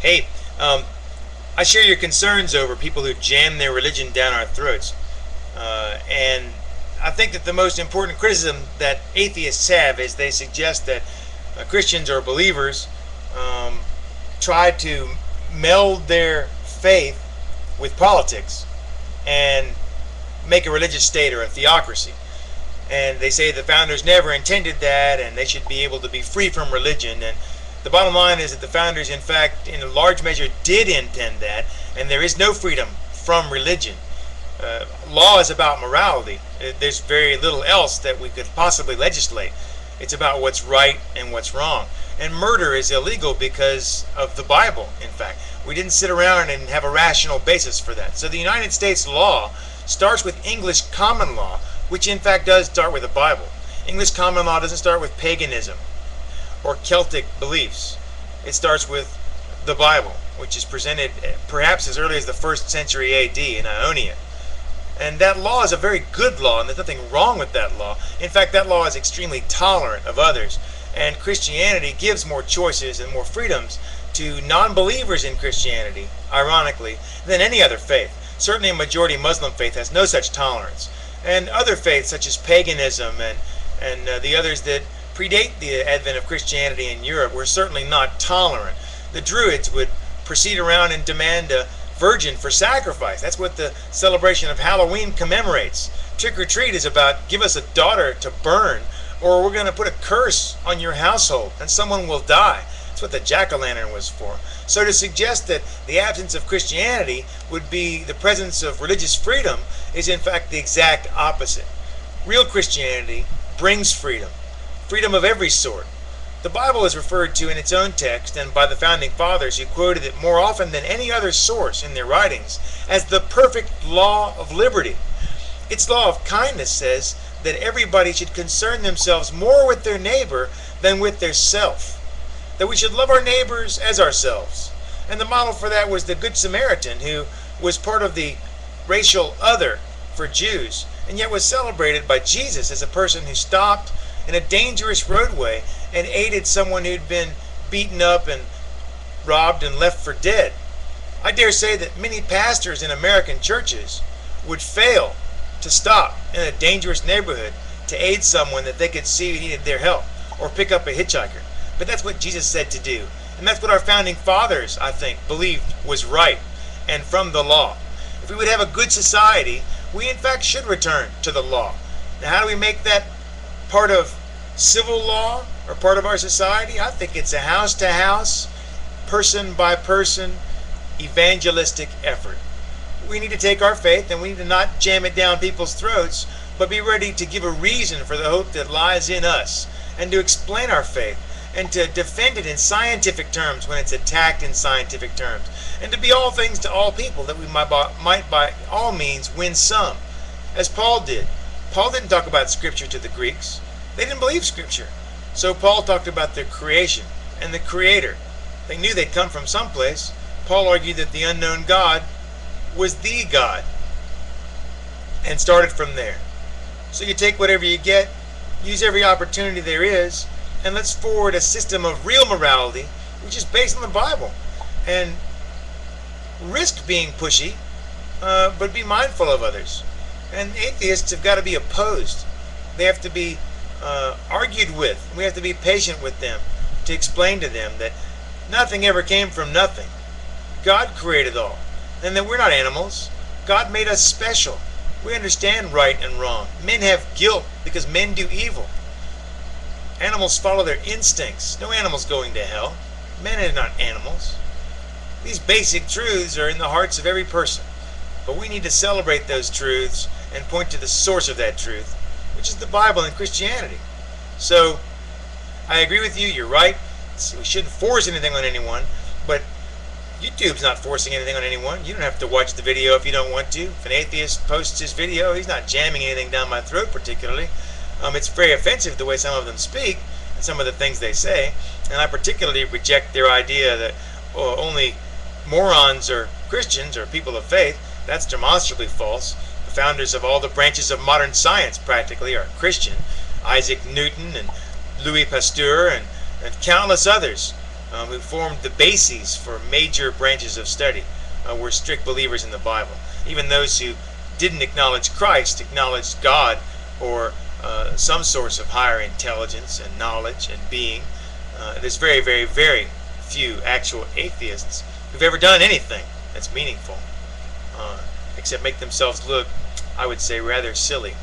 Hey, I share your concerns over people who jam their religion down our throats. And I think that the most important criticism that atheists have is they suggest that Christians or believers um, try to meld their faith with politics and make a religious state or a theocracy. And they say the founders never intended that, and they should be able to be free from religion. And the bottom line is that the founders, in fact, in a large measure, did intend that, and there is no freedom from religion. Law is about morality. There's very little else that we could possibly legislate. It's about what's right and what's wrong. And murder is illegal because of the Bible, in fact. We didn't sit around and have a rational basis for that. So the United States law starts with English common law, which in fact does start with the Bible. English common law doesn't start with paganism or Celtic beliefs. It starts with the Bible, which is presented perhaps as early as the 1st century AD in Ionia. And that law is a very good law, and there's nothing wrong with that law. In fact, that law is extremely tolerant of others. And Christianity gives more choices and more freedoms to non-believers in Christianity, ironically, than any other faith. Certainly a majority Muslim faith has no such tolerance. And other faiths such as paganism and the others that predate the advent of Christianity in Europe were certainly not tolerant. The Druids would proceed around and demand a virgin for sacrifice. That's what the celebration of Halloween commemorates. Trick or treat is about give us a daughter to burn, or we're going to put a curse on your household and someone will die. That's what the jack-o'-lantern was for. So to suggest that the absence of Christianity would be the presence of religious freedom is in fact the exact opposite. Real Christianity brings freedom, freedom of every sort. The Bible is referred to in its own text and by the founding fathers, who quoted it more often than any other source in their writings, as the perfect law of liberty. Its law of kindness says that everybody should concern themselves more with their neighbor than with their self, that we should love our neighbors as ourselves. And the model for that was the Good Samaritan, who was part of the racial other for Jews, and yet was celebrated by Jesus as a person who stopped in a dangerous roadway and aided someone who'd been beaten up and robbed and left for dead. I dare say that many pastors in American churches would fail to stop in a dangerous neighborhood to aid someone that they could see who needed their help, or pick up a hitchhiker. But that's what Jesus said to do. And that's what our founding fathers, I think, believed was right and from the law. If we would have a good society, we in fact should return to the law. Now, how do we make that part of civil law or part of our society? I think it's a house-to-house, person-by-person, evangelistic effort. We need to take our faith and we need to not jam it down people's throats, but be ready to give a reason for the hope that lies in us, and to explain our faith, and to defend it in scientific terms when it's attacked in scientific terms, and to be all things to all people, that we might by all means win some, as Paul did. Paul didn't talk about Scripture to the Greeks. They didn't believe Scripture. So Paul talked about their creation and the Creator. They knew they'd come from someplace. Paul argued that the unknown God was the God, and started from there. So you take whatever you get, use every opportunity there is, and let's forward a system of real morality, which is based on the Bible. And risk being pushy, but be mindful of others. And atheists have got to be opposed. They have to be argued with. We have to be patient with them to explain to them that nothing ever came from nothing. God created all, and that we're not animals. God made us special. We understand right and wrong. Men have guilt because men do evil. Animals follow their instincts. No animal's going to hell. Men are not animals. These basic truths are in the hearts of every person. But we need to celebrate those truths and point to the source of that truth, which is the Bible and Christianity. So, I agree with you, you're right. We shouldn't force anything on anyone, but YouTube's not forcing anything on anyone. You don't have to watch the video if you don't want to. If an atheist posts his video, he's not jamming anything down my throat particularly. It's very offensive the way some of them speak and some of the things they say, and I particularly reject their idea that only morons are Christians or people of faith. That's demonstrably false. The founders of all the branches of modern science practically are Christian. Isaac Newton and Louis Pasteur and countless others who formed the bases for major branches of study, were strict believers in the Bible. Even those who didn't acknowledge Christ acknowledged God or some source of higher intelligence and knowledge and being. There's very, very, very few actual atheists who've ever done anything that's meaningful, except make themselves look, I would say, rather silly.